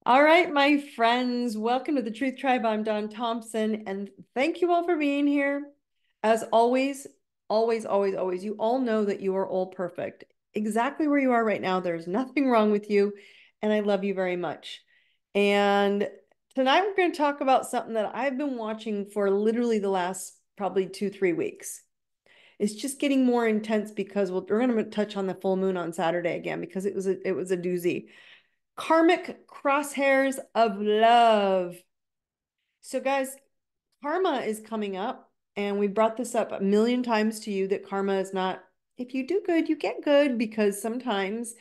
All right, my friends, welcome to the Truth Tribe. I'm Dawn Thompson, and thank you all for being here. As always, always, you all know that you are all perfect. Exactly where you are right now, there's nothing wrong with you, and I love you very much. And tonight we're going to talk about something that I've been watching for literally the last probably 2, 3 weeks. It's just getting more intense because we're going to touch on the full moon on Saturday again because it was a doozy. Karmic crosshairs of love. So, guys, karma is coming up, and we brought this up a million times to you that karma is not, if you do good, you get good, because sometimes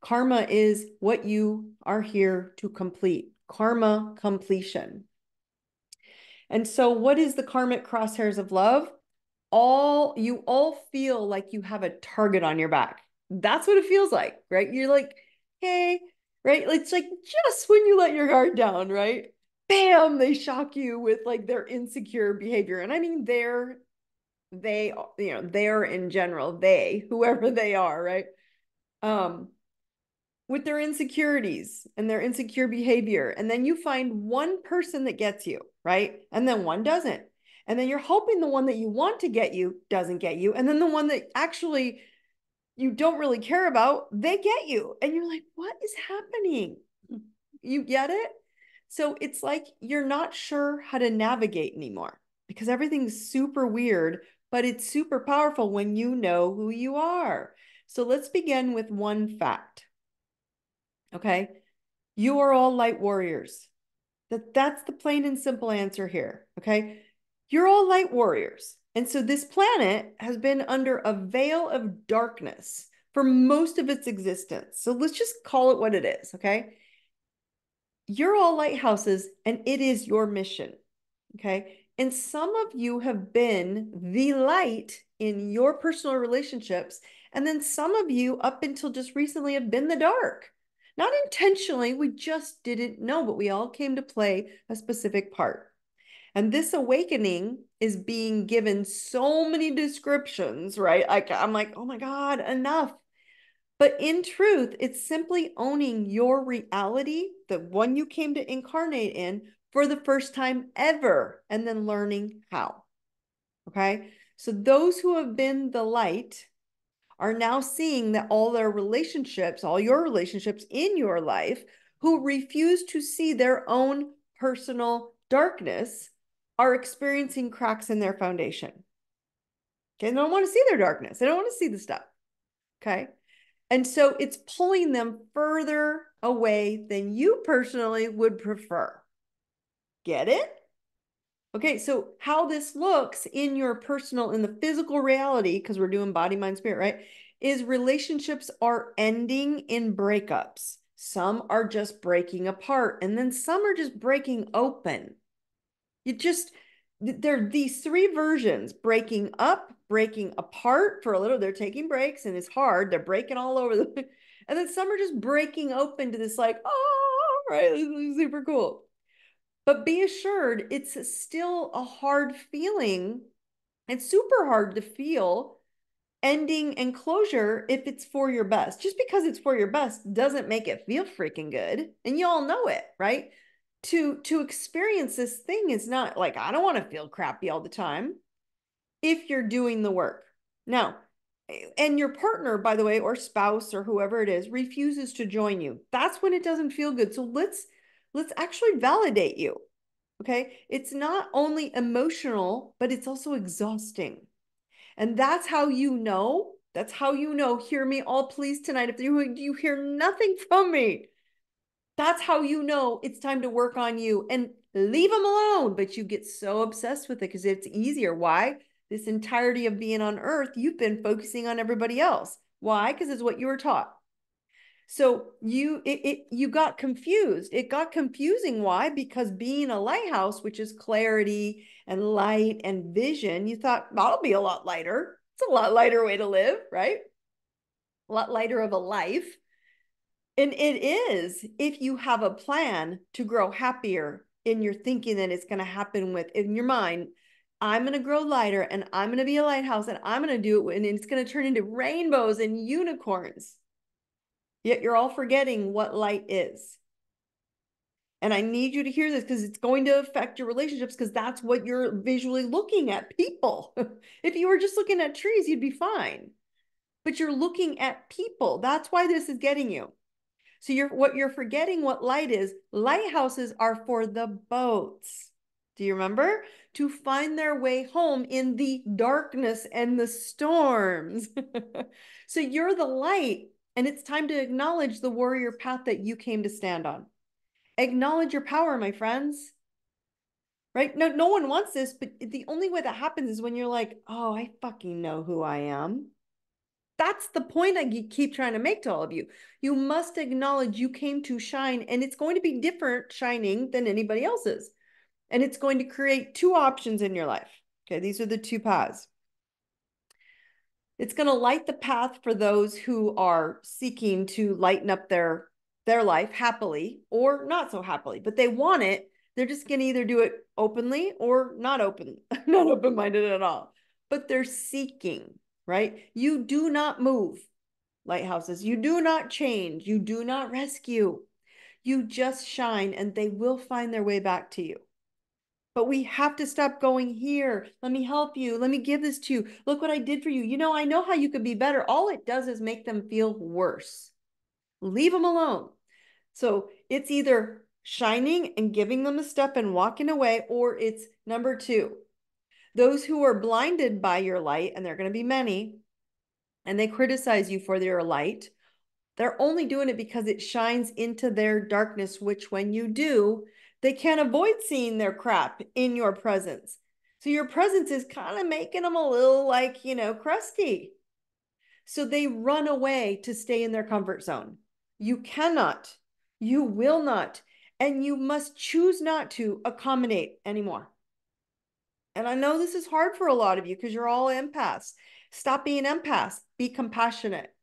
karma is what you are here to complete. Karma completion. And so, what is the karmic crosshairs of love? You all feel like you have a target on your back. That's what it feels like, right? You're like, hey, right? It's like just when you let your guard down, right? Bam, they shock you with like their insecure behavior. And I mean they're in general, whoever they are, right? Um, with their insecurities and their insecure behavior. And then you find one person that gets you, right? And then one doesn't. And then you're hoping the one that you want to get you doesn't get you. And then the one that actually you don't really care about, they get you. And you're like, what is happening? You get it? So it's like you're not sure how to navigate anymore because everything's super weird, but it's super powerful when you know who you are. So let's begin with one fact. Okay. You are all light warriors. That's the plain and simple answer here. Okay. You're all light warriors. And so this planet has been under a veil of darkness for most of its existence. So let's just call it what it is. Okay. You're all lighthouses and it is your mission. Okay. And some of you have been the light in your personal relationships. And then some of you, up until just recently, have been the dark. Not intentionally, we just didn't know, but we all came to play a specific part. And this awakening is being given so many descriptions, right? I'm like, oh my God, enough. But in truth, it's simply owning your reality, the one you came to incarnate in for the first time ever, and then learning how. Okay. So those who have been the light are now seeing that all their relationships, all your relationships in your life, who refuse to see their own personal darkness, are experiencing cracks in their foundation. Okay. They don't want to see their darkness. They don't want to see the stuff. Okay. And so it's pulling them further away than you personally would prefer. Get it? Okay, so how this looks in your personal, in the physical reality, because we're doing body, mind, spirit, right? Is relationships are ending in breakups. Some are just breaking apart, and then some are just breaking open. There are these three versions: breaking up, breaking apart for a little, they're taking breaks and it's hard, they're breaking all over the, and then some are just breaking open to this, like, oh, right, this is super cool. But be assured, it's still a hard feeling. It's super hard to feel ending and closure if it's for your best. Just because it's for your best doesn't make it feel freaking good. And you all know it, right? To experience this thing is not like, I don't want to feel crappy all the time if you're doing the work. Now, and your partner, by the way, or spouse or whoever it is, refuses to join you. That's when it doesn't feel good. So let's actually validate you. Okay? It's not only emotional, but it's also exhausting. And that's how you know. That's how you know. Hear me all, please, tonight. If you hear nothing from me, that's how you know it's time to work on you and leave them alone. But you get so obsessed with it because it's easier. Why? This entirety of being on earth, you've been focusing on everybody else. Why? Because it's what you were taught. So you got confused. It got confusing. Why? Because being a lighthouse, which is clarity and light and vision, you thought, that'll be a lot lighter. It's a lot lighter way to live, right? A lot lighter of a life. And it is, if you have a plan to grow happier in your thinking that it's going to happen with, in your mind, I'm going to grow lighter and I'm going to be a lighthouse and I'm going to do it and it's going to turn into rainbows and unicorns. Yet you're all forgetting what light is. And I need you to hear this because it's going to affect your relationships because that's what you're visually looking at people. If you were just looking at trees, you'd be fine. But you're looking at people. That's why this is getting you. So you're forgetting what light is. Lighthouses are for the boats. Do you remember? To find their way home in the darkness and the storms. So you're the light, and it's time to acknowledge the warrior path that you came to stand on. Acknowledge your power, my friends. Right? No one wants this, but the only way that happens is when you're like, oh, I fucking know who I am. That's the point I keep trying to make to all of you. You must acknowledge you came to shine, and it's going to be different shining than anybody else's. And it's going to create two options in your life. Okay, these are the two paths. It's going to light the path for those who are seeking to lighten up their life happily or not so happily, but they want it. They're just going to either do it openly or not open-minded at all. But they're seeking, right? You do not move, lighthouses. You do not change. You do not rescue. You just shine, and they will find their way back to you. But we have to stop going here. Let me help you. Let me give this to you. Look what I did for you. You know, I know how you could be better. All it does is make them feel worse. Leave them alone. So it's either shining and giving them a step and walking away, or it's number two. Those who are blinded by your light, and there are going to be many, and they criticize you for their light, they're only doing it because it shines into their darkness, which when you do, they can't avoid seeing their crap in your presence. So your presence is kind of making them a little like, crusty. So they run away to stay in their comfort zone. You cannot, you will not, and you must choose not to accommodate anymore. And I know this is hard for a lot of you because you're all empaths. Stop being empaths. Be compassionate.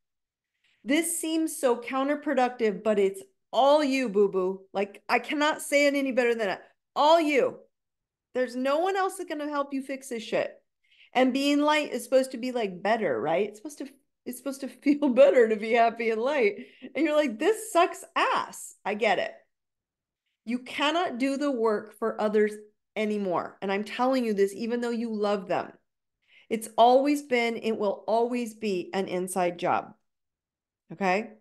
This seems so counterproductive, but it's all you, boo-boo. Like, I cannot say it any better than that. All you. There's no one else that's going to help you fix this shit. And being light is supposed to be like better, right? It's supposed to feel better to be happy and light. And you're like, this sucks ass. I get it. You cannot do the work for others anymore. And I'm telling you this, even though you love them. It's always been, it will always be an inside job. Okay?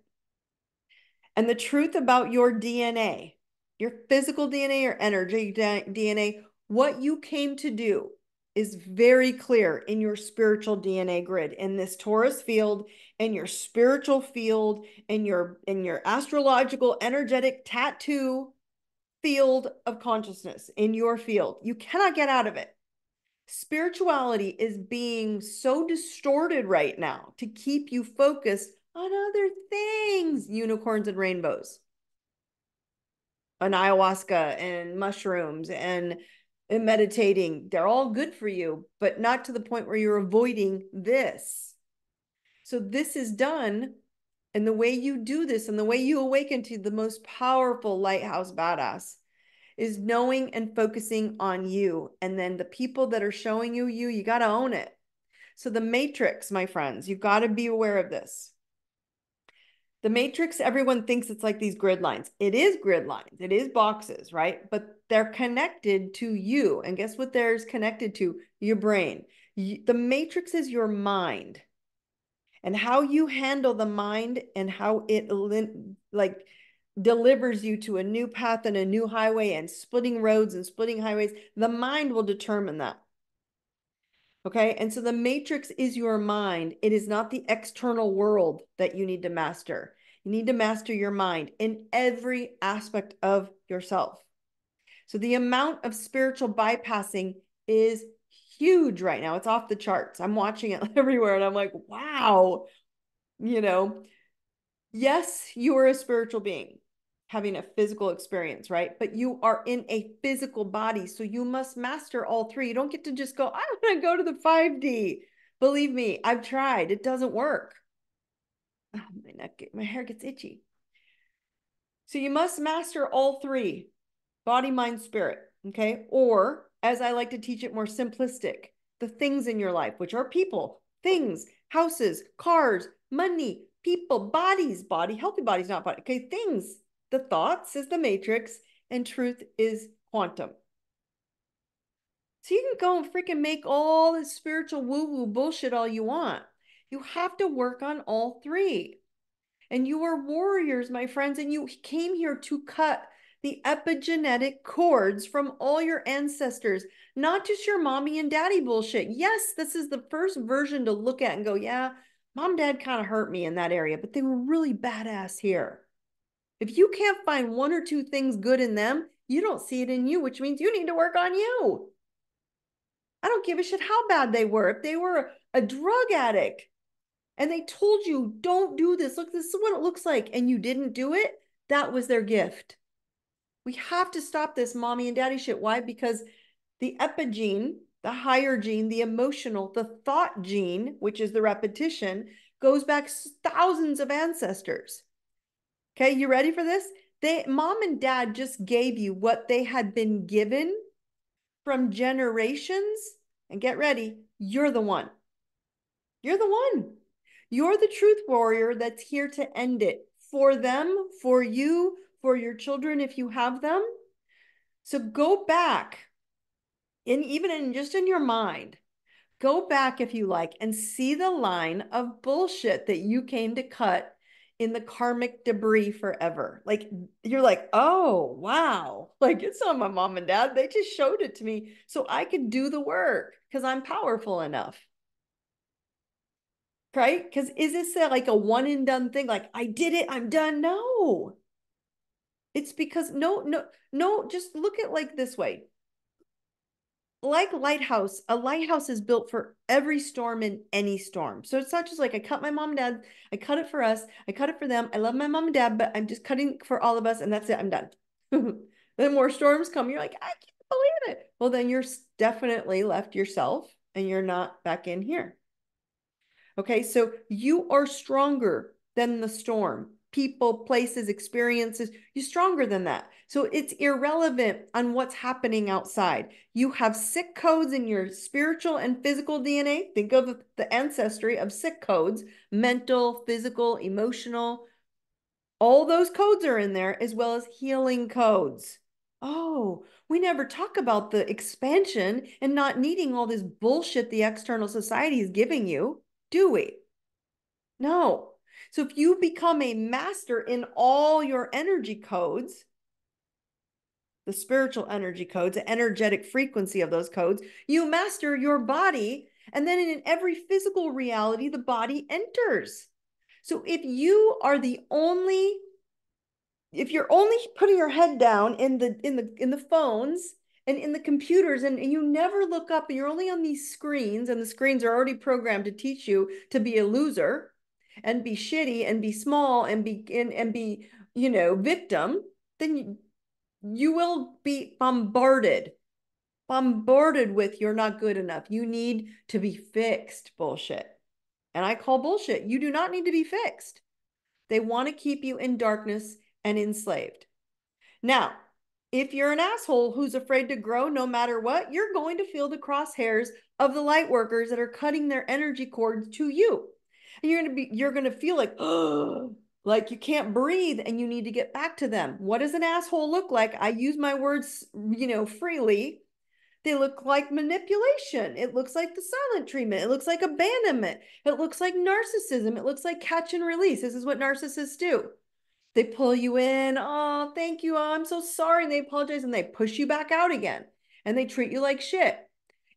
And the truth about your DNA, your physical DNA, your energy DNA, what you came to do is very clear in your spiritual DNA grid, in this Taurus field, in your spiritual field, in your astrological energetic tattoo field of consciousness, in your field. You cannot get out of it. Spirituality is being so distorted right now to keep you focused on other things, unicorns and rainbows, and ayahuasca and mushrooms and meditating. They're all good for you, but not to the point where you're avoiding this. So this is done, and the way you do this and the way you awaken to the most powerful lighthouse badass is knowing and focusing on you. And then the people that are showing you got to own it. So the matrix, my friends, you've got to be aware of this. The matrix, everyone thinks it's like these grid lines. It is grid lines. It is boxes, right? But they're connected to you. And guess what there's connected to? Your brain. The matrix is your mind. And how you handle the mind and how it like delivers you to a new path and a new highway and splitting roads and splitting highways, the mind will determine that. Okay. And so the matrix is your mind. It is not the external world that you need to master. You need to master your mind in every aspect of yourself. So the amount of spiritual bypassing is huge right now. It's off the charts. I'm watching it everywhere and I'm like, wow, yes, you are a spiritual being having a physical experience, right? But you are in a physical body. So you must master all three. You don't get to just go, I want to go to the 5D. Believe me, I've tried. It doesn't work. Oh, my hair gets itchy. So you must master all three, body, mind, spirit. Okay. Or as I like to teach it more simplistic, the things in your life, which are people, things, houses, cars, money, people, bodies, body, healthy bodies, not body. Okay, things. The thoughts is the matrix, and truth is quantum. So you can go and freaking make all this spiritual woo-woo bullshit all you want. You have to work on all three. And you are warriors, my friends, and you came here to cut the epigenetic cords from all your ancestors, not just your mommy and daddy bullshit. Yes, this is the first version to look at and go, yeah, mom, dad kind of hurt me in that area, but they were really badass here. If you can't find one or two things good in them, you don't see it in you, which means you need to work on you. I don't give a shit how bad they were. If they were a drug addict and they told you, don't do this, look, this is what it looks like, and you didn't do it, that was their gift. We have to stop this mommy and daddy shit. Why? Because the epigene, the higher gene, the emotional, the thought gene, which is the repetition, goes back thousands of ancestors. Okay, you ready for this? Mom and dad just gave you what they had been given from generations. And get ready, you're the one. You're the one. You're the truth warrior that's here to end it for them, for you, for your children if you have them. So go back, even in just in your mind, go back if you like and see the line of bullshit that you came to cut in the karmic debris forever. Like you're like, oh wow, like it's not my mom and dad. They just showed it to me so I could do the work because I'm powerful enough. Right? Because is this like a one and done thing? Like I did it, I'm done. No. It's because no, just look at like this way. Like a lighthouse is built for every storm in any storm. So it's not just like I cut my mom and dad, I cut it for us, I cut it for them. I love my mom and dad, but I'm just cutting for all of us and that's it, I'm done. Then more storms come, you're like, I can't believe it. Well, then you're definitely left yourself and you're not back in here. Okay, so you are stronger than the storm. People, places, experiences, you're stronger than that. So it's irrelevant on what's happening outside. You have sick codes in your spiritual and physical DNA. Think of the ancestry of sick codes, mental, physical, emotional. All those codes are in there, as well as healing codes. Oh, we never talk about the expansion and not needing all this bullshit the external society is giving you, do we? No. So if you become a master in all your energy codes, the spiritual energy codes, the energetic frequency of those codes, you master your body. And then in every physical reality, the body enters. So if you're only putting your head down in the phones and in the computers and you never look up and you're only on these screens and the screens are already programmed to teach you to be a loser and be shitty and be small and be victim, then you will be bombarded with you're not good enough, you need to be fixed bullshit. And I call bullshit. You do not need to be fixed. They want to keep you in darkness and enslaved. Now, if you're an asshole who's afraid to grow no matter what, you're going to feel the crosshairs of the light workers that are cutting their energy cords to you. And you're going to feel like, oh, like you can't breathe and you need to get back to them. What does an asshole look like? I use my words, freely. They look like manipulation. It looks like the silent treatment. It looks like abandonment. It looks like narcissism. It looks like catch and release. This is what narcissists do. They pull you in. Oh, thank you. Oh, I'm so sorry. And they apologize and they push you back out again. And they treat you like shit.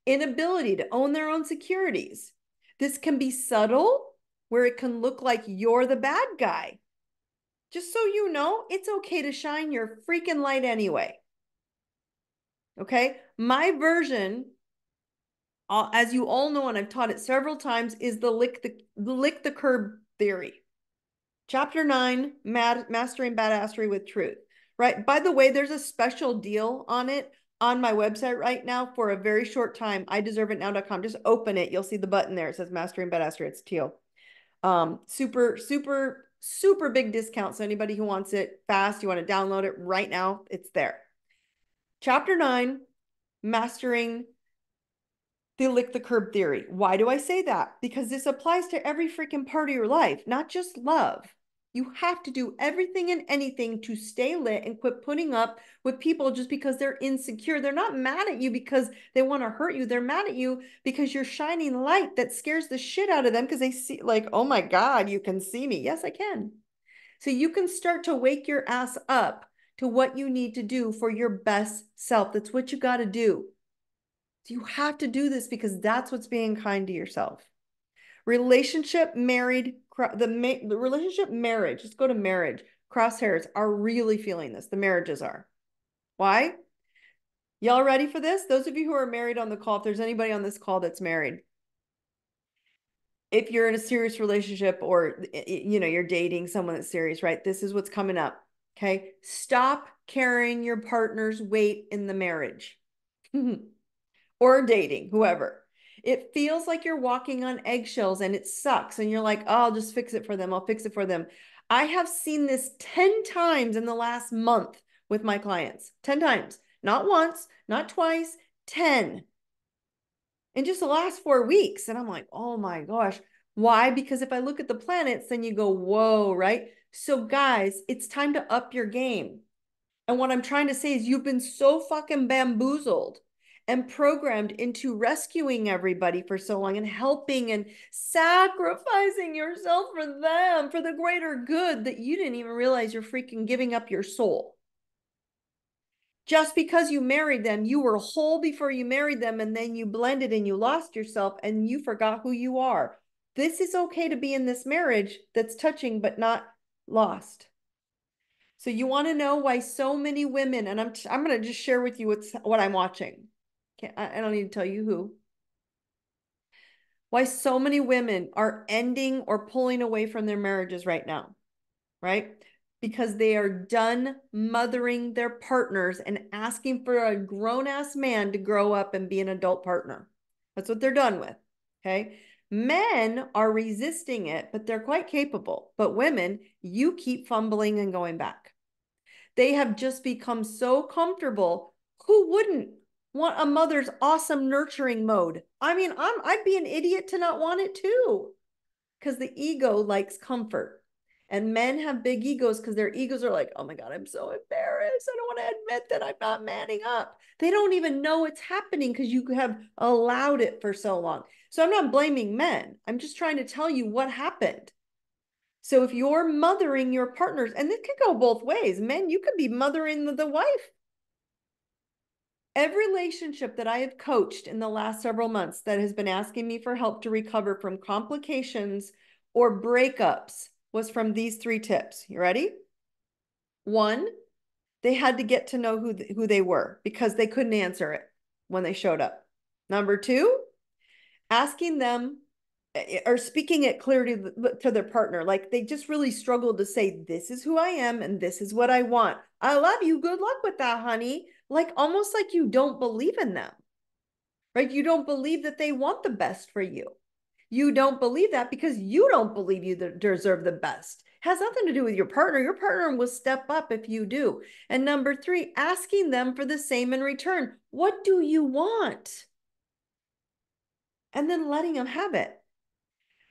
Inability to own their own securities. This can be subtle, where it can look like you're the bad guy. Just so you know, it's okay to shine your freaking light anyway. Okay? My version, as you all know, and I've taught it several times, is the lick the curb theory. Chapter 9, Mastering Badassery with Truth. Right? By the way, there's a special deal on it on my website right now for a very short time. IDeserveItNow.com. Just open it. You'll see the button there. It says Mastering Badassery. It's teal. Super, super, super big discount. So anybody who wants it fast, you want to download it right now, it's there. Chapter 9, Mastering The lick the curb theory. Why do I say that? Because this applies to every freaking part of your life, not just love. You have to do everything and anything to stay lit and quit putting up with people just because they're insecure. They're not mad at you because they want to hurt you. They're mad at you because you're shining light that scares the shit out of them because they see, like, oh my God, you can see me. Yes, I can. So you can start to wake your ass up to what you need to do for your best self. That's what you got to do. You have to do this because that's what's being kind to yourself. Relationship, married, the relationship, marriage, let's go to marriage. Crosshairs are really feeling this. The marriages are. Why? Y'all ready for this? Those of you who are married on the call, if there's anybody on this call that's married, if you're in a serious relationship or you're dating someone that's serious, right? This is what's coming up. Okay. Stop carrying your partner's weight in the marriage. Or dating, whoever. It feels like you're walking on eggshells and it sucks. And you're like, oh, I'll just fix it for them. I'll fix it for them. I have seen this 10 times in the last month with my clients. 10 times. Not once, not twice, 10 in just the last 4 weeks. And I'm like, oh my gosh. Why? Because if I look at the planets, then you go, whoa, right? So guys, it's time to up your game. And what I'm trying to say is you've been so fucking bamboozled and programmed into rescuing everybody for so long and helping and sacrificing yourself for them, for the greater good, that you didn't even realize you're freaking giving up your soul. Just because you married them, you were whole before you married them, and then you blended and you lost yourself and you forgot who you are. This is okay to be in this marriage that's touching but not lost. So you want to know why so many women, and I'm going to just share with you what I'm watching. I don't need to tell you who. Why so many women are ending or pulling away from their marriages right now, right? Because they are done mothering their partners and asking for a grown-ass man to grow up and be an adult partner. That's what they're done with, okay? Men are resisting it, but they're quite capable. But women, you keep fumbling and going back. They have just become so comfortable. Who wouldn't want a mother's awesome nurturing mode? I mean, I'd be an idiot to not want it too, because the ego likes comfort. And men have big egos because their egos are like, oh my God, I'm so embarrassed. I don't want to admit that I'm not manning up. They don't even know it's happening because you have allowed it for so long. So I'm not blaming men. I'm just trying to tell you what happened. So if you're mothering your partners, and this could go both ways, men, you could be mothering the wife. Every relationship that I have coached in the last several months that has been asking me for help to recover from complications or breakups was from these 3 tips. You ready? 1, they had to get to know who they were because they couldn't answer it when they showed up. Number 2, asking them or speaking it clearly to their partner. Like they just really struggled to say, this is who I am and this is what I want. I love you. Good luck with that, honey. Like almost like you don't believe in them, right? You don't believe that they want the best for you. You don't believe that because you don't believe you deserve the best. It has nothing to do with your partner. Your partner will step up if you do. And number 3, asking them for the same in return. What do you want? And then letting them have it.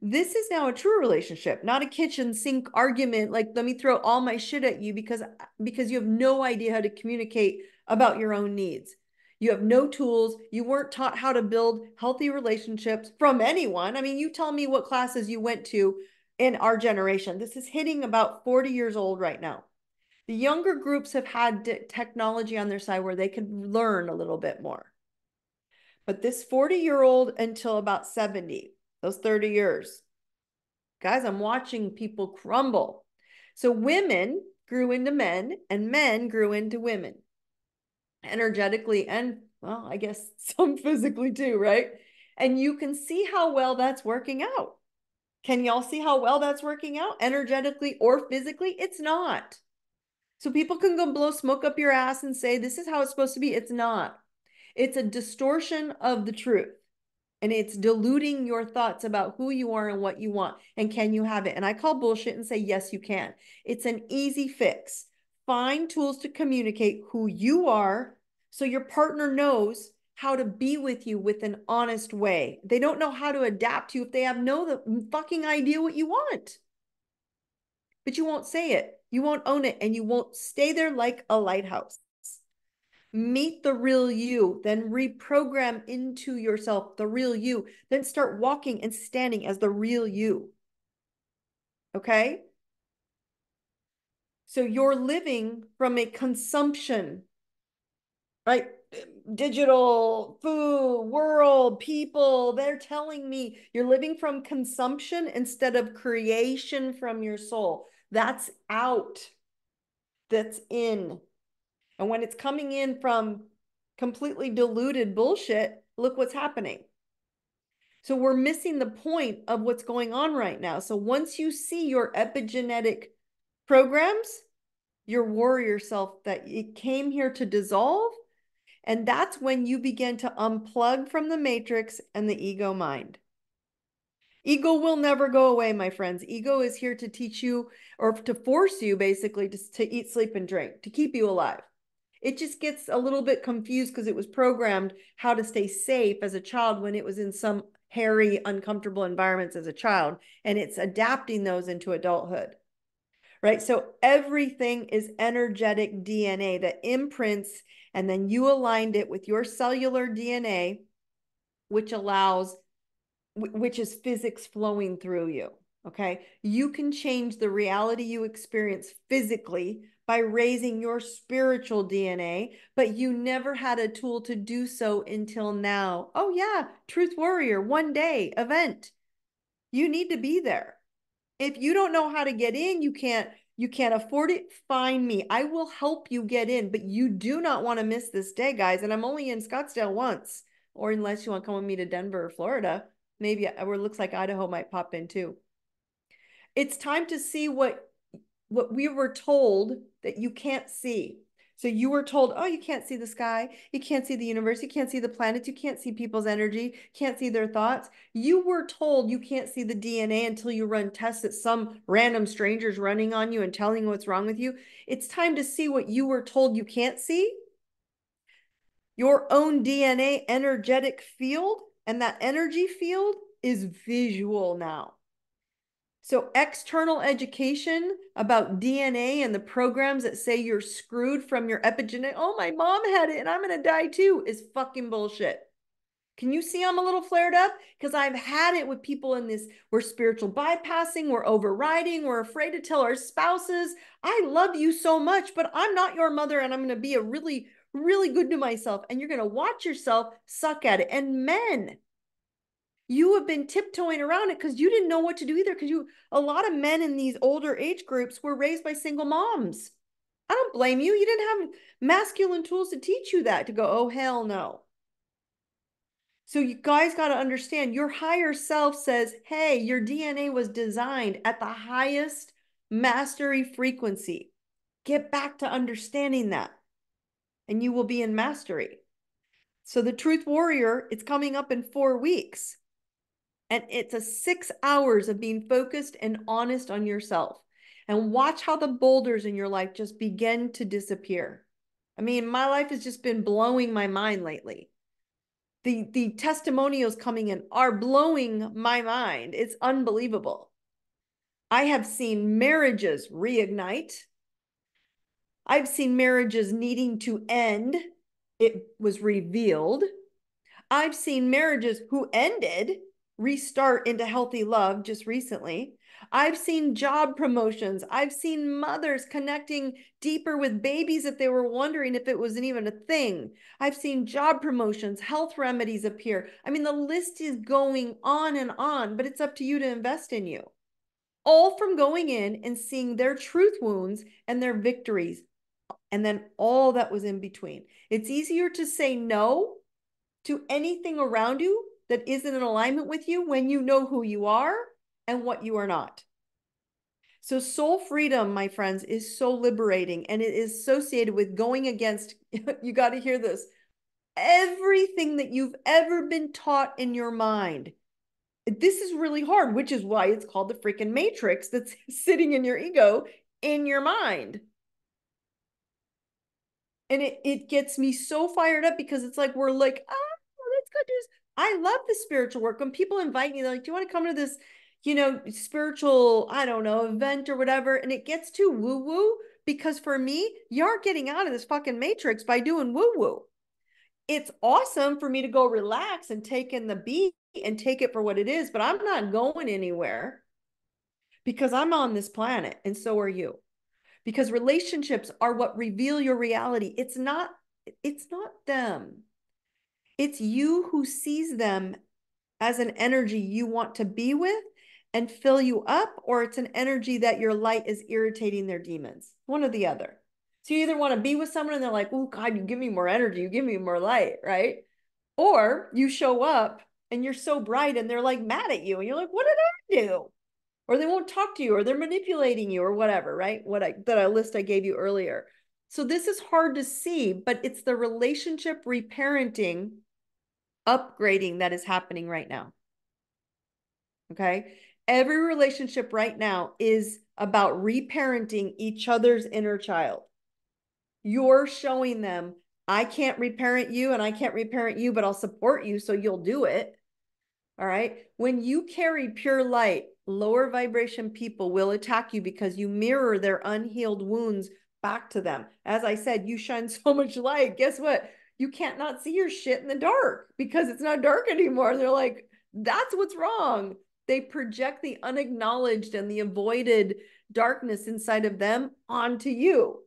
This is now a true relationship, not a kitchen sink argument. Like, let me throw all my shit at you because you have no idea how to communicate about your own needs. You have no tools. You weren't taught how to build healthy relationships from anyone. I mean, you tell me what classes you went to in our generation. This is hitting about 40 years old right now. The younger groups have had technology on their side where they can learn a little bit more. But this 40-year-old until about 70, those 30 years, guys, I'm watching people crumble. So women grew into men and men grew into women energetically and, well, I guess some physically too, right? And you can see how well that's working out. Can y'all see how well that's working out energetically or physically? It's not. So people can go blow smoke up your ass and say, this is how it's supposed to be. It's not. It's a distortion of the truth. And it's diluting your thoughts about who you are and what you want. And can you have it? And I call bullshit and say, yes, you can. It's an easy fix. Find tools to communicate who you are so your partner knows how to be with you with an honest way. They don't know how to adapt to you if they have no fucking idea what you want. But you won't say it. You won't own it, and you won't stay there like a lighthouse. Meet the real you, then reprogram into yourself the real you, then start walking and standing as the real you. Okay? So you're living from a consumption, right? Digital, food, world, people, they're telling me you're living from consumption instead of creation from your soul. That's out. That's in. And when it's coming in from completely diluted bullshit, look what's happening. So we're missing the point of what's going on right now. So once you see your epigenetic programs, your warrior self that it came here to dissolve, and that's when you begin to unplug from the matrix and the ego mind. Ego will never go away, my friends. Ego is here to teach you or to force you basically to eat, sleep, and drink, to keep you alive. It just gets a little bit confused because it was programmed how to stay safe as a child when it was in some hairy, uncomfortable environments as a child, and it's adapting those into adulthood, right? So everything is energetic DNA that imprints, and then you aligned it with your cellular DNA, which is physics flowing through you. Okay. You can change the reality you experience physically by raising your spiritual DNA, but you never had a tool to do so until now. Oh, yeah. Truth Warrior, one day event. You need to be there. If you don't know how to get in, you can't afford it. Find me. I will help you get in, but you do not want to miss this day, guys. And I'm only in Scottsdale once, or unless you want to come with me to Denver or Florida. Maybe, or it looks like Idaho might pop in too. It's time to see what we were told that you can't see. So you were told, oh, you can't see the sky, you can't see the universe, you can't see the planets, you can't see people's energy, can't see their thoughts. You were told you can't see the DNA until you run tests that some random strangers running on you and telling you what's wrong with you. It's time to see what you were told you can't see. Your own DNA energetic field, and that energy field is visual now. So external education about DNA and the programs that say you're screwed from your epigenetic, oh, my mom had it and I'm going to die too, is fucking bullshit. Can you see I'm a little flared up? Because I've had it with people in this, we're spiritual bypassing, we're overriding, we're afraid to tell our spouses, I love you so much, but I'm not your mother and I'm going to be a really, really good to myself. And you're going to watch yourself suck at it. And men, you have been tiptoeing around it because you didn't know what to do either. Because a lot of men in these older age groups were raised by single moms. I don't blame you. You didn't have masculine tools to teach you that, to go, oh, hell no. So you guys got to understand, your higher self says, hey, your DNA was designed at the highest mastery frequency. Get back to understanding that, and you will be in mastery. So the Truth Warrior, it's coming up in 4 weeks. And it's a 6 hours of being focused and honest on yourself. And watch how the boulders in your life just begin to disappear. I mean, my life has just been blowing my mind lately. The testimonials coming in are blowing my mind. It's unbelievable. I have seen marriages reignite. I've seen marriages needing to end. It was revealed. I've seen marriages who ended restart into healthy love just recently. I've seen job promotions. I've seen mothers connecting deeper with babies if they were wondering if it wasn't even a thing. I've seen job promotions, health remedies appear. I mean, the list is going on, but it's up to you to invest in you. All from going in and seeing their truth wounds and their victories, and then all that was in between. It's easier to say no to anything around you that isn't in alignment with you when you know who you are and what you are not. So soul freedom, my friends, is so liberating, and it is associated with going against, you got to hear this, everything that you've ever been taught in your mind. This is really hard, which is why it's called the freaking matrix that's sitting in your ego, in your mind. And it gets me so fired up because it's like, we're like, oh, let's go do this. I love the spiritual work. When people invite me, they're like, do you want to come to this, spiritual, I don't know, event or whatever? And it gets too woo woo because for me, you aren't getting out of this fucking matrix by doing woo woo. It's awesome for me to go relax and take in the beat and take it for what it is, but I'm not going anywhere because I'm on this planet and so are you. Because relationships are what reveal your reality. It's not them. It's you who sees them as an energy you want to be with and fill you up, or it's an energy that your light is irritating their demons. One or the other. So you either want to be with someone and they're like, oh God, you give me more energy, you give me more light, right? Or you show up and you're so bright and they're like mad at you and you're like, what did I do? Or they won't talk to you or they're manipulating you or whatever, right? That list I gave you earlier. So this is hard to see, but it's the relationship reparenting, upgrading that is happening right now. Okay? Every relationship right now is about reparenting each other's inner child. You're showing them, I can't reparent you and I can't reparent you, but I'll support you so you'll do it. All right. When you carry pure light, lower vibration people will attack you because you mirror their unhealed wounds back to them. As I said, you shine so much light. Guess what? You can't not see your shit in the dark because it's not dark anymore. They're like, that's what's wrong. They project the unacknowledged and the avoided darkness inside of them onto you.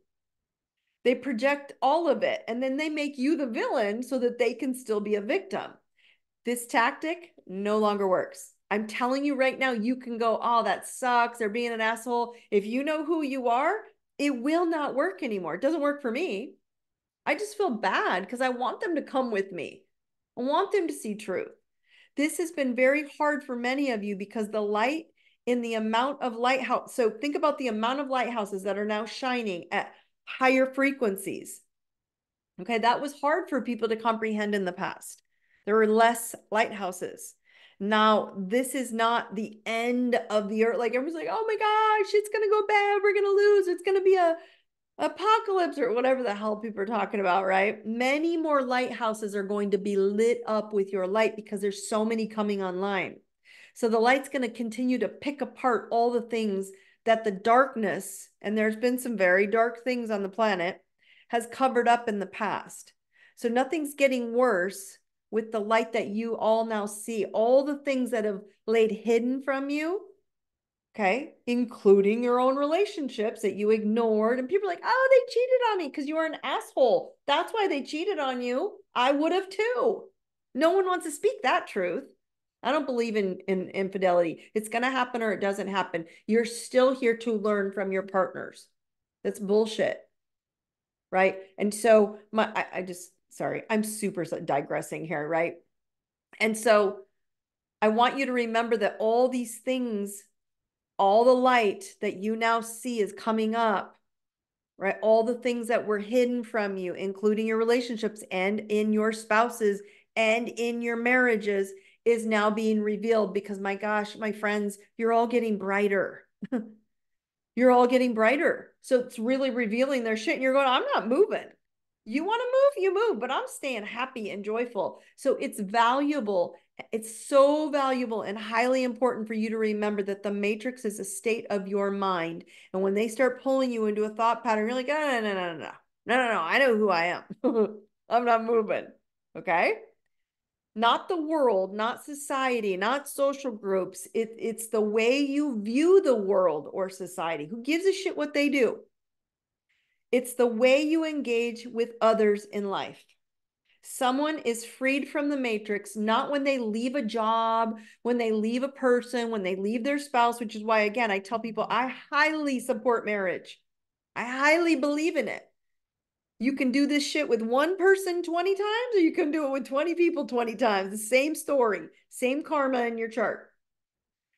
They project all of it and then they make you the villain so that they can still be a victim. This tactic no longer works. I'm telling you right now, you can go, oh, that sucks. They're being an asshole. If you know who you are, it will not work anymore. It doesn't work for me. I just feel bad because I want them to come with me. I want them to see truth. This has been very hard for many of you because the light in the amount of lighthouse. So think about the amount of lighthouses that are now shining at higher frequencies. Okay, that was hard for people to comprehend in the past. There were less lighthouses. Now, this is not the end of the earth. Like everyone's like, oh my gosh, it's going to go bad. We're going to lose. It's going to be a apocalypse or whatever the hell people are talking about, right? Many more lighthouses are going to be lit up with your light because there's so many coming online. So the light's going to continue to pick apart all the things that the darkness, and there's been some very dark things on the planet, has covered up in the past. So nothing's getting worse with the light that you all now see. All the things that have laid hidden from you, okay, including your own relationships that you ignored. And people are like, oh, they cheated on me because you were an asshole. That's why they cheated on you. I would have too. No one wants to speak that truth. I don't believe in infidelity. It's going to happen or it doesn't happen. You're still here to learn from your partners. That's bullshit. Right. And so sorry, I'm super digressing here. Right. And so I want you to remember that all these things, all the light that you now see is coming up, right? All the things that were hidden from you, including your relationships and in your spouses and in your marriages, is now being revealed because my gosh, my friends, you're all getting brighter. You're all getting brighter. So it's really revealing their shit. And you're going, I'm not moving. You want to move, you move, but I'm staying happy and joyful. So it's valuable. It's so valuable and highly important for you to remember that the matrix is a state of your mind. And when they start pulling you into a thought pattern, you're like, oh, no, I know who I am. I'm not moving. Okay. Not the world, not society, not social groups. It's the way you view the world or society. Who gives a shit what they do? It's the way you engage with others in life. Someone is freed from the matrix, not when they leave a job, when they leave a person, when they leave their spouse, which is why, again, I tell people I highly support marriage. I highly believe in it. You can do this shit with one person 20 times, or you can do it with 20 people 20 times. The same story, same karma in your chart.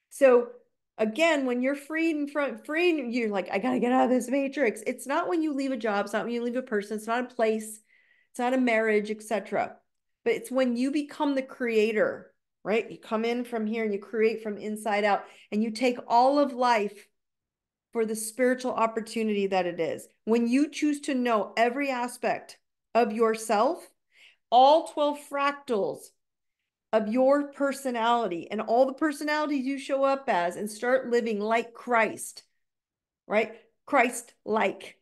So again, when you're free, you're like, I gotta get out of this matrix. It's not when you leave a job, it's not when you leave a person, it's not a place, it's not a marriage, etc. But it's when you become the creator, right? You come in from here and you create from inside out, and you take all of life for the spiritual opportunity that it is. When you choose to know every aspect of yourself, all 12 fractals of your personality and all the personalities you show up as, and start living like Christ, right? Christ-like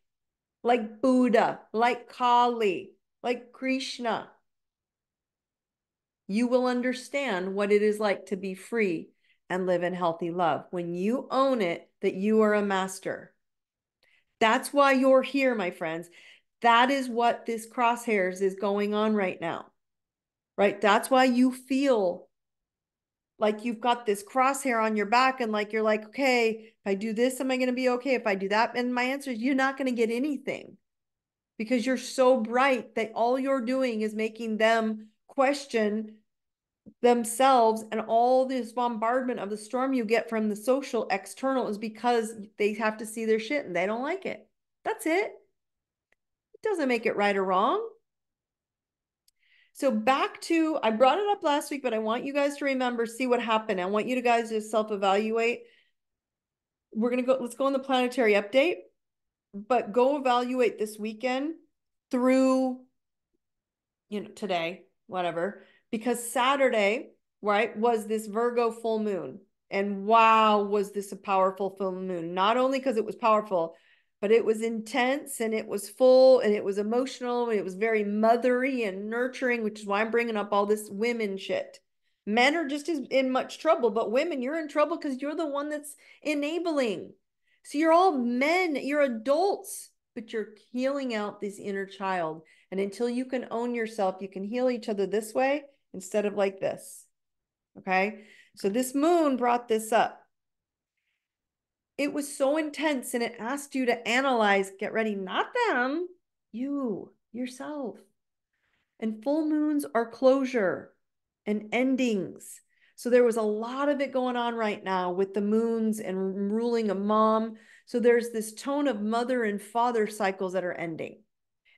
Buddha, like Kali, like Krishna. You will understand what it is like to be free and live in healthy love when you own it, that you are a master. That's why you're here, my friends. That is what this crosshairs is going on right now, right? That's why you feel like you've got this crosshair on your back and like, you're like, okay, if I do this, am I going to be okay? If I do that? And my answer is, you're not going to get anything, because you're so bright that all you're doing is making them question themselves. And all this bombardment of the storm you get from the social external is because they have to see their shit and they don't like it. That's it. It doesn't make it right or wrong. So back to, I brought it up last week, but I want you guys to remember, see what happened. I want you guys to self-evaluate. We're going to go, let's go on the planetary update, but go evaluate this weekend through, today, whatever, because Saturday, right, was this Virgo full moon. And wow, was this a powerful full moon? Not only because it was powerful, but it was intense and it was full and it was emotional and it was very mothery and nurturing, which is why I'm bringing up all this women shit. Men are just as in much trouble, but women, you're in trouble because you're the one that's enabling. So you're all men, you're adults, but you're healing out this inner child. And until you can own yourself, you can heal each other this way instead of like this. Okay. So this moon brought this up. It was so intense and it asked you to analyze, get ready, not them, you, yourself. And full moons are closure and endings. So there was a lot of it going on right now with the moons and ruling a mom. So there's this tone of mother and father cycles that are ending.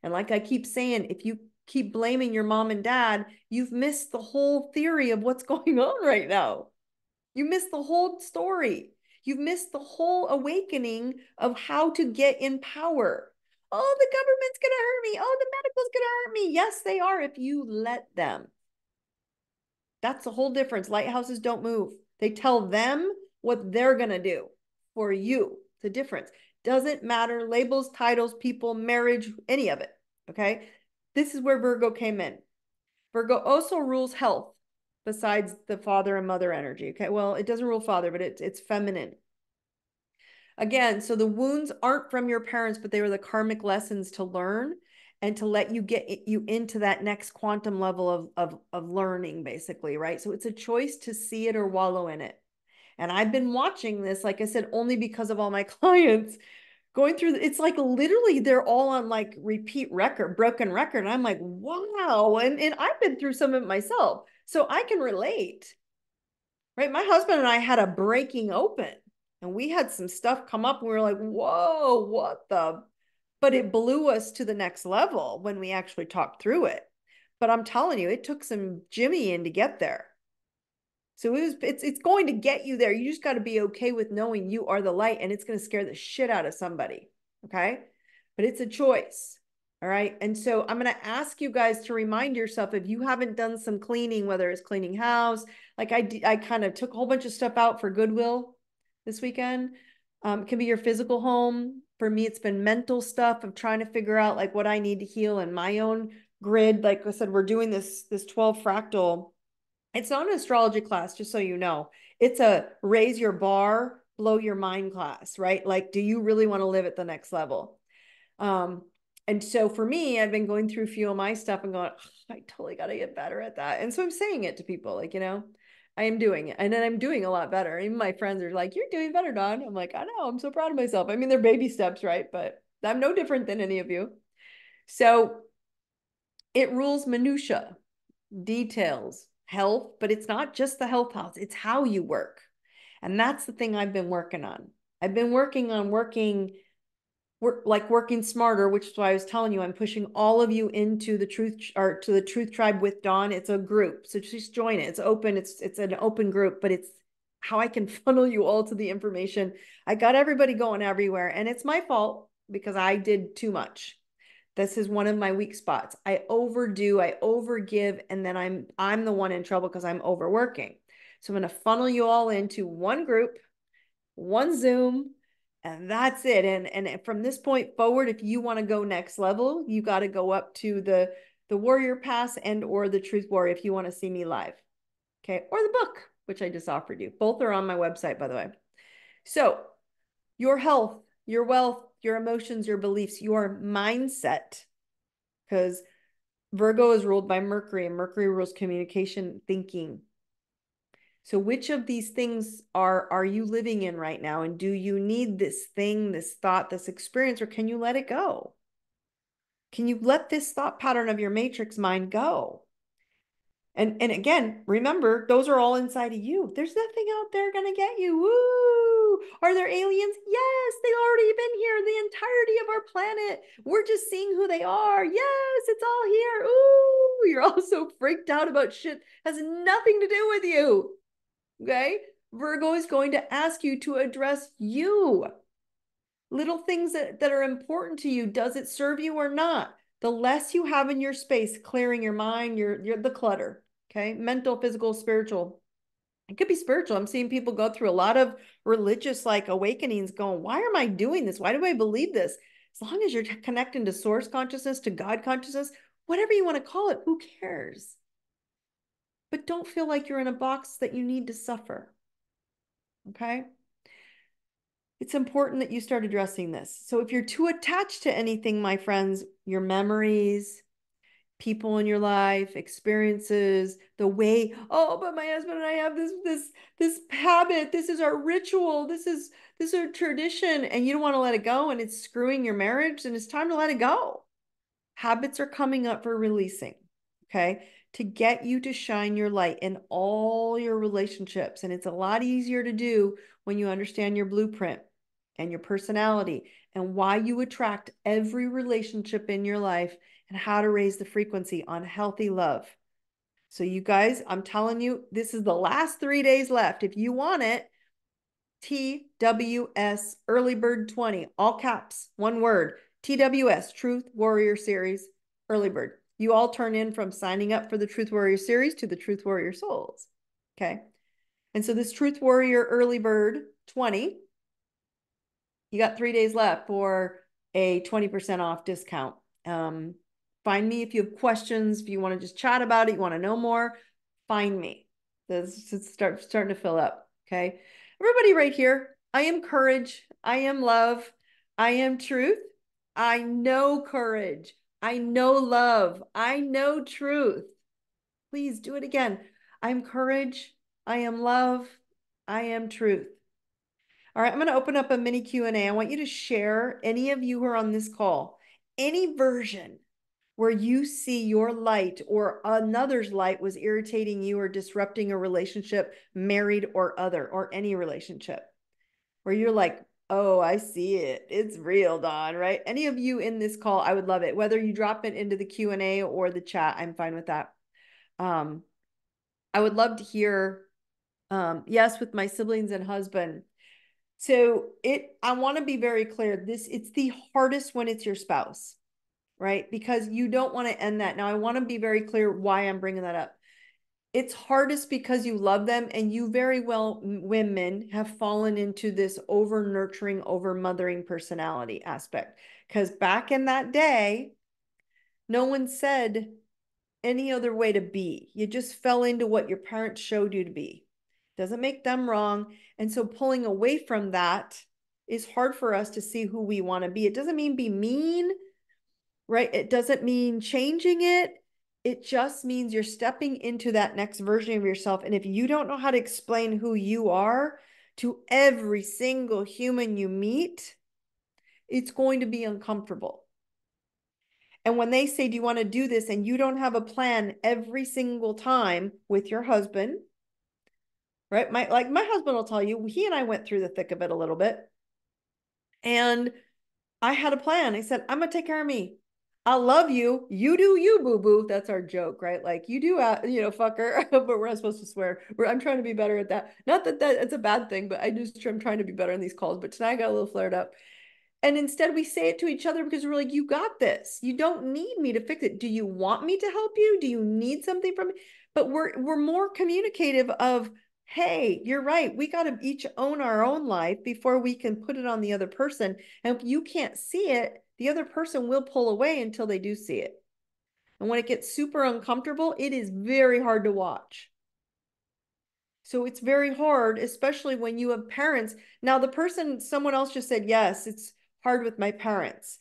And like I keep saying, if you keep blaming your mom and dad, you've missed the whole theory of what's going on right now. You missed the whole story. You've missed the whole awakening of how to get in power. Oh, the government's going to hurt me. Oh, the medical's going to hurt me. Yes, they are if you let them. That's the whole difference. Lighthouses don't move. They tell them what they're going to do for you. It's a difference. Doesn't matter. Labels, titles, people, marriage, any of it. Okay. This is where Virgo came in. Virgo also rules health besides the father and mother energy. Okay. Well, it doesn't rule father, but it's feminine. Again, so the wounds aren't from your parents, but they were the karmic lessons to learn and to let you get you into that next quantum level of learning, basically, right? So it's a choice to see it or wallow in it. And I've been watching this, like I said, only because of all my clients going through, it's like literally they're all on like repeat record, broken record. And I'm like, wow. And I've been through some of it myself. So I can relate, right? My husband and I had a breaking open and we had some stuff come up and we were like, whoa, what the, but it blew us to the next level when we actually talked through it. But I'm telling you, it took some jimmying to get there. So it's going to get you there. You just got to be okay with knowing you are the light, and it's going to scare the shit out of somebody. Okay. But it's a choice. All right. And so I'm going to ask you guys to remind yourself, if you haven't done some cleaning, whether it's cleaning house, like I kind of took a whole bunch of stuff out for Goodwill this weekend. It can be your physical home. For me, it's been mental stuff of trying to figure out like what I need to heal in my own grid. Like I said, we're doing this 12 fractal. It's not an astrology class, just so you know. It's a raise your bar, blow your mind class, right? Like, do you really want to live at the next level? And so for me, I've been going through a few of my stuff and going, oh, I totally got to get better at that. And so I'm saying it to people, like, I am doing it. And then I'm doing a lot better. Even my friends are like, you're doing better, Dawn. I'm like, I know, I'm so proud of myself. I mean, they're baby steps, right? But I'm no different than any of you. So it rules minutia, details, health, but it's not just the health house, it's how you work. And that's the thing I've been working on. I've been working on working smarter, which is why I was telling you, I'm pushing all of you into the Truth Tribe with Dawn. It's a group. So just join it. It's open. It's an open group, but it's how I can funnel you all to the information. I got everybody going everywhere, and it's my fault because I did too much. This is one of my weak spots. I overdo, I overgive, and then I'm the one in trouble because I'm overworking. So I'm going to funnel you all into one group, one Zoom, and that's it. And from this point forward, if you want to go next level, you got to go up to the Warrior Pass and or the Truth Warrior if you want to see me live. Okay, or the book, which I just offered you. Both are on my website, by the way. So your health, your wealth, your emotions, your beliefs, your mindset, because Virgo is ruled by Mercury, and Mercury rules communication, thinking. So which of these things are you living in right now? And do you need this thing, this thought, this experience, or can you let it go? Can you let this thought pattern of your matrix mind go? And again, remember, those are all inside of you. There's nothing out there going to get you. Woo! Are there aliens? Yes, they've already been here the entirety of our planet. We're just seeing who they are. Yes, it's all here. Ooh, you're all so freaked out about shit. Has nothing to do with you. Okay? Virgo is going to ask you to address you. Little things that are important to you. Does it serve you or not? The less you have in your space, clearing your mind, the clutter. Okay, mental, physical, spiritual. It could be spiritual. I'm seeing people go through a lot of religious like awakenings going, why am I doing this? Why do I believe this? As long as you're connecting to source consciousness, to God consciousness, whatever you want to call it, who cares? But don't feel like you're in a box that you need to suffer. Okay? It's important that you start addressing this. So if you're too attached to anything, my friends, your memories, people in your life, experiences, the way, oh, but my husband and I have this habit, this is our ritual, this is our tradition, and you don't want to let it go, and it's screwing your marriage, and it's time to let it go. Habits are coming up for releasing, okay? To get you to shine your light in all your relationships. And it's a lot easier to do when you understand your blueprint and your personality and why you attract every relationship in your life and how to raise the frequency on healthy love. So you guys, I'm telling you, this is the last 3 days left. If you want it, TWS Early Bird 20, all caps, one word, TWS Truth Warrior Series Early Bird. You all turn in from signing up for the Truth Warrior Series to the Truth Warrior Souls. Okay. And so this Truth Warrior Early Bird 20, you got 3 days left for a 20% off discount. Find me if you have questions, if you want to just chat about it, you want to know more, find me. This is starting to fill up. Okay. Everybody right here, I am courage. I am love. I am truth. I know courage. I know love. I know truth. Please do it again. I'm courage. I am love. I am truth. All right, I'm going to open up a mini Q&A. I want you to share, any of you who are on this call, any version where you see your light or another's light was irritating you or disrupting a relationship, married or other, or any relationship, where you're like, oh, I see it. It's real, Dawn, right? Any of you in this call, I would love it. Whether you drop it into the Q&A or the chat, I'm fine with that. I would love to hear, yes, with my siblings and husband. So I want to be very clear. It's the hardest when it's your spouse, right? Because you don't want to end that. Now, I want to be very clear why I'm bringing that up. It's hardest because you love them, and you very well, women, have fallen into this over nurturing, over mothering personality aspect. Because back in that day, no one said any other way to be. You just fell into what your parents showed you to be. Doesn't make them wrong. And so pulling away from that is hard for us to see who we want to be. It doesn't mean be mean, right? It doesn't mean changing it. It just means you're stepping into that next version of yourself. And if you don't know how to explain who you are to every single human you meet, it's going to be uncomfortable. And when they say, do you want to do this? And you don't have a plan every single time with your husband, right? My husband will tell you, he and I went through the thick of it a little bit. And I had a plan. I said, I'm going to take care of me. I love you. You do you, boo boo. That's our joke, right? Like you do, fucker. But we're not supposed to swear. I'm trying to be better at that. Not that it's a bad thing, but I'm trying to be better in these calls. But tonight I got a little flared up. And instead we say it to each other because we're like, you got this. You don't need me to fix it. Do you want me to help you? Do you need something from me? But we're more communicative of, hey, you're right. We got to each own our own life before we can put it on the other person. And if you can't see it, the other person will pull away until they do see it. And when it gets super uncomfortable, it is very hard to watch. So it's very hard, especially when you have parents. Now, someone else just said, yes, it's hard with my parents.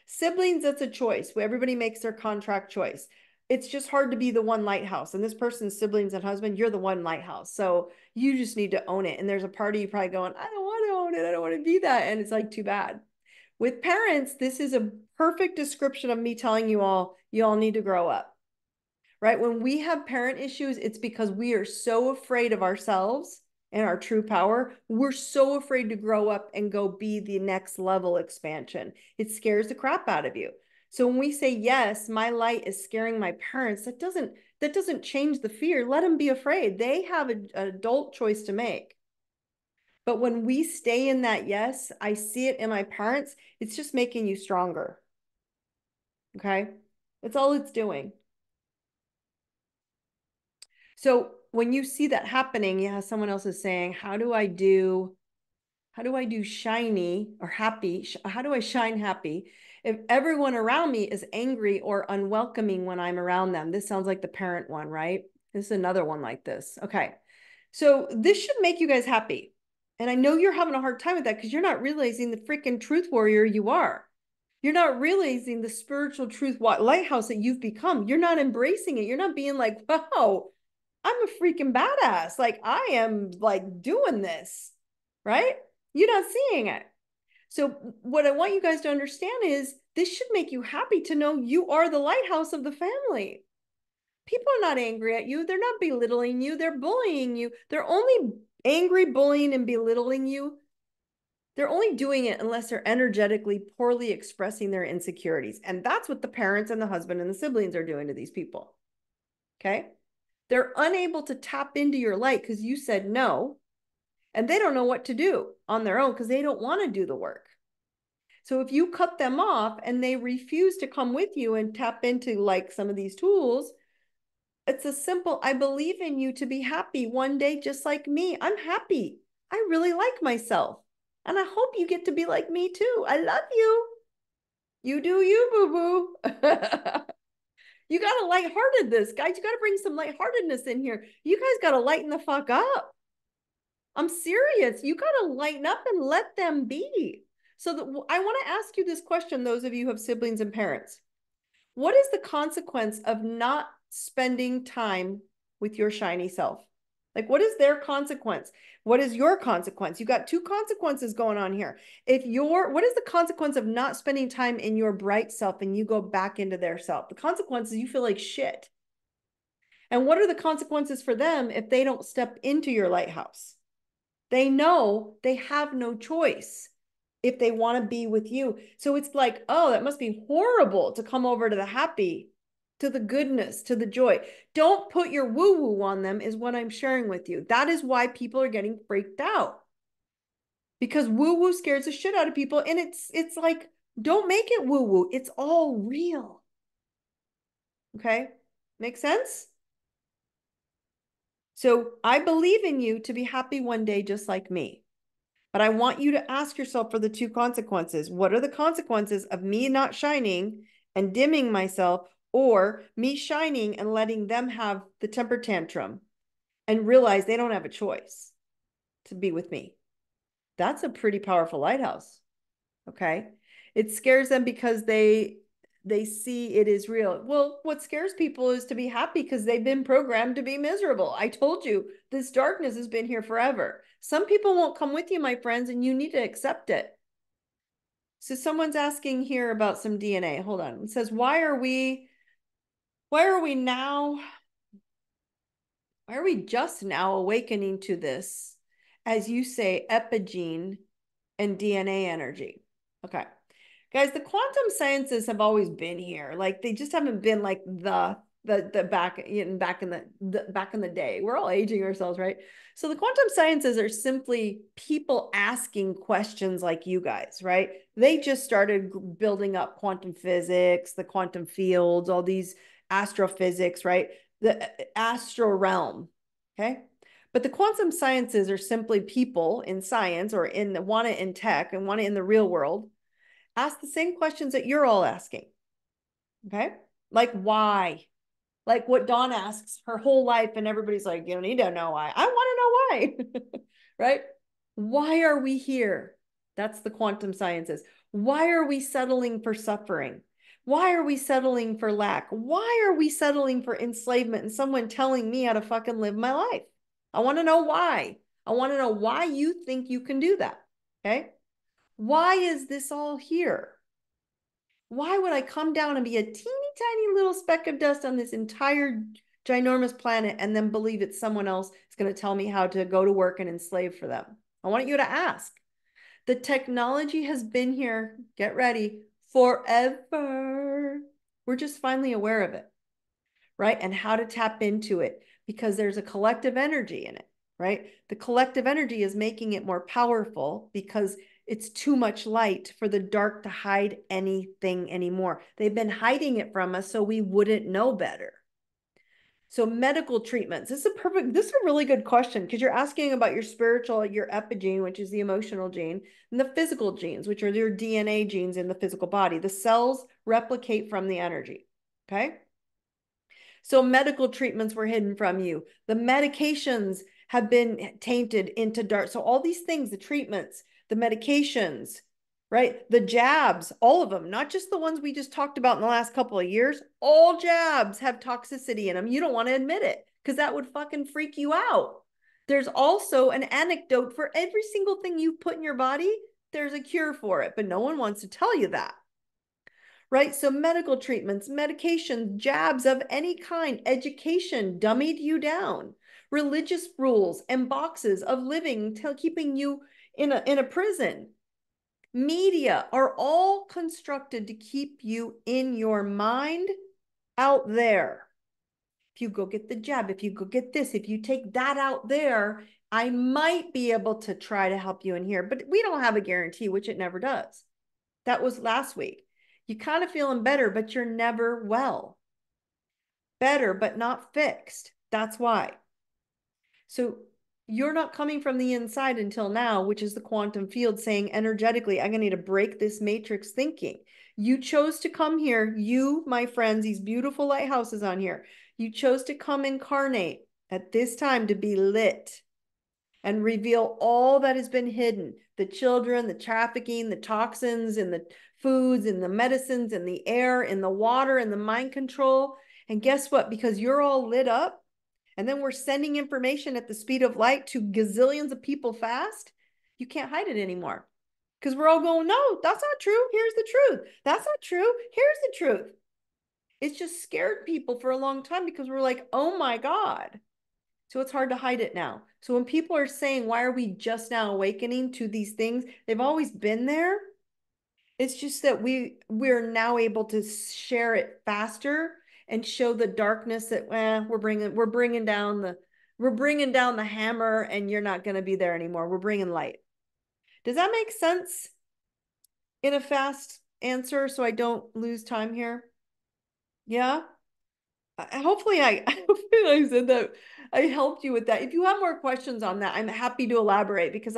Siblings, that's a choice. Everybody makes their contract choice. It's just hard to be the one lighthouse. And this person's siblings and husband, you're the one lighthouse. So you just need to own it. And there's a part of you probably going, I don't want to own it. I don't want to be that. And it's like, too bad. With parents, this is a perfect description of me telling you all need to grow up, right? When we have parent issues, it's because we are so afraid of ourselves and our true power. We're so afraid to grow up and go be the next level expansion. It scares the crap out of you. So when we say, yes, my light is scaring my parents, that doesn't change the fear. Let them be afraid. They have an adult choice to make. But when we stay in that, yes, I see it in my parents, it's just making you stronger. Okay? That's all it's doing. So when you see that happening, yeah, someone else is saying, how do I do shiny or happy? How do I shine happy if everyone around me is angry or unwelcoming when I'm around them? This sounds like the parent one, right? This is another one like this. Okay. So this should make you guys happy. And I know you're having a hard time with that because you're not realizing the freaking truth warrior you are. You're not realizing the spiritual truth lighthouse that you've become. You're not embracing it. You're not being like, wow, I'm a freaking badass. Like I am like doing this, right? You're not seeing it. So what I want you guys to understand is this should make you happy to know you are the lighthouse of the family. People are not angry at you. They're not belittling you. They're bullying you. They're only angry, bullying, and belittling you. They're only doing it unless they're energetically poorly expressing their insecurities. And that's what the parents and the husband and the siblings are doing to these people. Okay? They're unable to tap into your light because you said no, and they don't know what to do on their own because they don't want to do the work. So if you cut them off and they refuse to come with you and tap into like some of these tools, it's a simple, I believe in you to be happy one day, just like me. I'm happy. I really like myself. And I hope you get to be like me too. I love you. You do you, boo-boo. You got to lighthearted this, guys. You got to bring some lightheartedness in here. You guys got to lighten the fuck up. I'm serious. You got to lighten up and let them be. So I want to ask you this question, those of you who have siblings and parents. What is the consequence of not spending time with your shiny self? Like, what is their consequence? What is your consequence? You got two consequences going on here. What is the consequence of not spending time in your bright self and you go back into their self? The consequence is you feel like shit. And what are the consequences for them if they don't step into your lighthouse? They know they have no choice if they want to be with you. So it's like, oh, that must be horrible to come over to the happy, to the goodness, to the joy. Don't put your woo-woo on them is what I'm sharing with you. That is why people are getting freaked out. Because woo-woo scares the shit out of people. And it's like, don't make it woo-woo. It's all real. Okay? Make sense? So I believe in you to be happy one day just like me. But I want you to ask yourself for the two consequences. What are the consequences of me not shining and dimming myself, or me shining and letting them have the temper tantrum and realize they don't have a choice to be with me? That's a pretty powerful lighthouse. Okay. It scares them because they see it is real. Well, what scares people is to be happy because they've been programmed to be miserable. I told you this darkness has been here forever. Some people won't come with you, my friends, and you need to accept it. So someone's asking here about some DNA. Hold on. It says, why are we just now awakening to this, as you say, epigene and DNA energy? Okay. Guys, the quantum sciences have always been here. Like they just haven't been like the back in the day. We're all aging ourselves, right? So the quantum sciences are simply people asking questions like you guys, right? They just started building up quantum physics, the quantum fields, all these astrophysics, right? The astral realm, okay? But the quantum sciences are simply people in science or want it in tech and want it in the real world ask the same questions that you're all asking. Okay. Like why? Like what Dawn asks her whole life, and everybody's like, you don't need to know why. I want to know why. Right? Why are we here? That's the quantum sciences. Why are we settling for suffering? Why are we settling for lack? Why are we settling for enslavement and someone telling me how to fucking live my life? I want to know why. I want to know why you think you can do that. Okay. Why is this all here? Why would I come down and be a teeny tiny little speck of dust on this entire ginormous planet and then believe it's someone else is going to tell me how to go to work and enslave for them? I want you to ask. The technology has been here, get ready, forever. We're just finally aware of it, right? And how to tap into it because there's a collective energy in it, right? The collective energy is making it more powerful because it's too much light for the dark to hide anything anymore. They've been hiding it from us so we wouldn't know better. So medical treatments, this is a really good question because you're asking about your spiritual, your epigene, which is the emotional gene, and the physical genes, which are your DNA genes in the physical body. The cells replicate from the energy, okay? So medical treatments were hidden from you. The medications have been tainted into dark. So all these things, the treatments, the medications, right? The jabs, all of them, not just the ones we just talked about in the last couple of years. All jabs have toxicity in them. You don't want to admit it because that would fucking freak you out. There's also an anecdote for every single thing you put in your body. There's a cure for it, but no one wants to tell you that. Right? So medical treatments, medications, jabs of any kind, education dummied you down, religious rules and boxes of living keeping you in a prison. Media are all constructed to keep you in your mind out there. If you go get the jab, if you go get this, if you take that out there, I might be able to try to help you in here, but we don't have a guarantee, which it never does. That was last week. You kind of feeling better, but you're never well. Better, but not fixed. That's why. So you're not coming from the inside until now, which is the quantum field saying energetically, I'm going to need to break this matrix thinking. You chose to come here. You, my friends, these beautiful lighthouses on here, you chose to come incarnate at this time to be lit and reveal all that has been hidden, the children, the trafficking, the toxins and the foods and the medicines and the air and the water and the mind control. And guess what? Because you're all lit up and then we're sending information at the speed of light to gazillions of people fast, you can't hide it anymore. Because we're all going, no, that's not true. Here's the truth. That's not true. Here's the truth. It's just scared people for a long time because we're like, oh my God. So it's hard to hide it now. So when people are saying, why are we just now awakening to these things? They've always been there. It's just that we're now able to share it faster and show the darkness that we're bringing down the hammer and you're not going to be there anymore. We're bringing light. Does that make sense in a fast answer so I don't lose time here? Yeah. Hopefully I said that I helped you with that. If you have more questions on that, I'm happy to elaborate because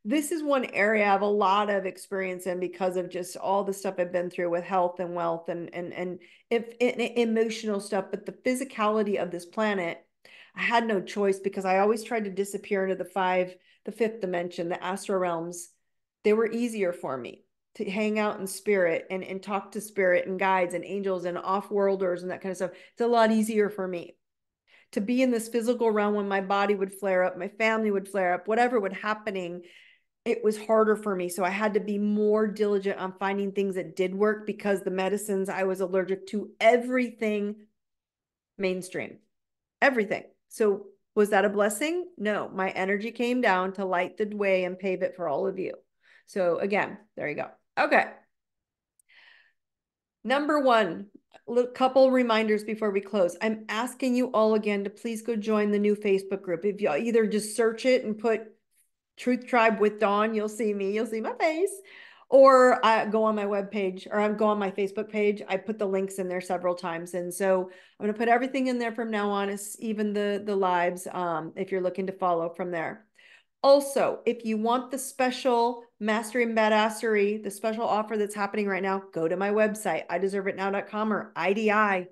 this is one area I have a lot of experience in because of just all the stuff I've been through with health and wealth and emotional stuff. But the physicality of this planet, I had no choice because I always tried to disappear into the fifth dimension, the astral realms. They were easier for me to hang out in spirit and talk to spirit and guides and angels and off-worlders and that kind of stuff. It's a lot easier for me to be in this physical realm when my body would flare up, my family would flare up, whatever would happening, it was harder for me. So I had to be more diligent on finding things that did work because the medicines, I was allergic to everything mainstream, everything. So was that a blessing? No, my energy came down to light the way and pave it for all of you. So again, there you go. Okay. Number one, a couple reminders before we close. I'm asking you all again to please go join the new Facebook group. If you either just search it and put Truth Tribe with Dawn, you'll see me, you'll see my face, or I go on my webpage, or I go on my Facebook page. I put the links in there several times. And so I'm going to put everything in there from now on, even the lives, if you're looking to follow from there. Also, if you want the special Mastery and Badassery, the special offer that's happening right now, go to my website, IDeserveItNow.com or IDINow.com.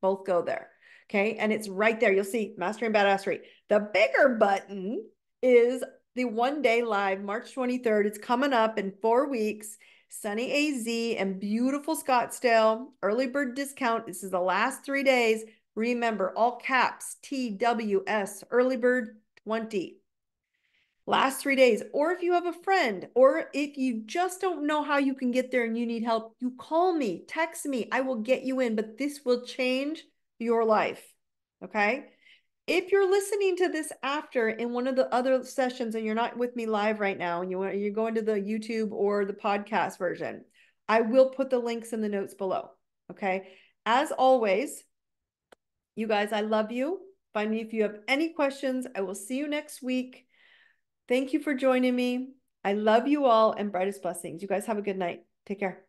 Both go there. Okay. And it's right there. You'll see Mastery and Badassery. The bigger button is the 1-day live, March 23rd. It's coming up in 4 weeks. Sunny AZ and beautiful Scottsdale. Early bird discount. This is the last 3 days. Remember, all caps, TWS, early bird 20. Last 3 days. Or if you have a friend, or if you just don't know how you can get there and you need help, you call me, text me. I will get you in, but this will change your life. Okay. If you're listening to this after in one of the other sessions and you're not with me live right now and you're going to the YouTube or the podcast version, I will put the links in the notes below. Okay. As always, you guys, I love you. Find me if you have any questions. I will see you next week. Thank you for joining me. I love you all and brightest blessings. You guys have a good night. Take care.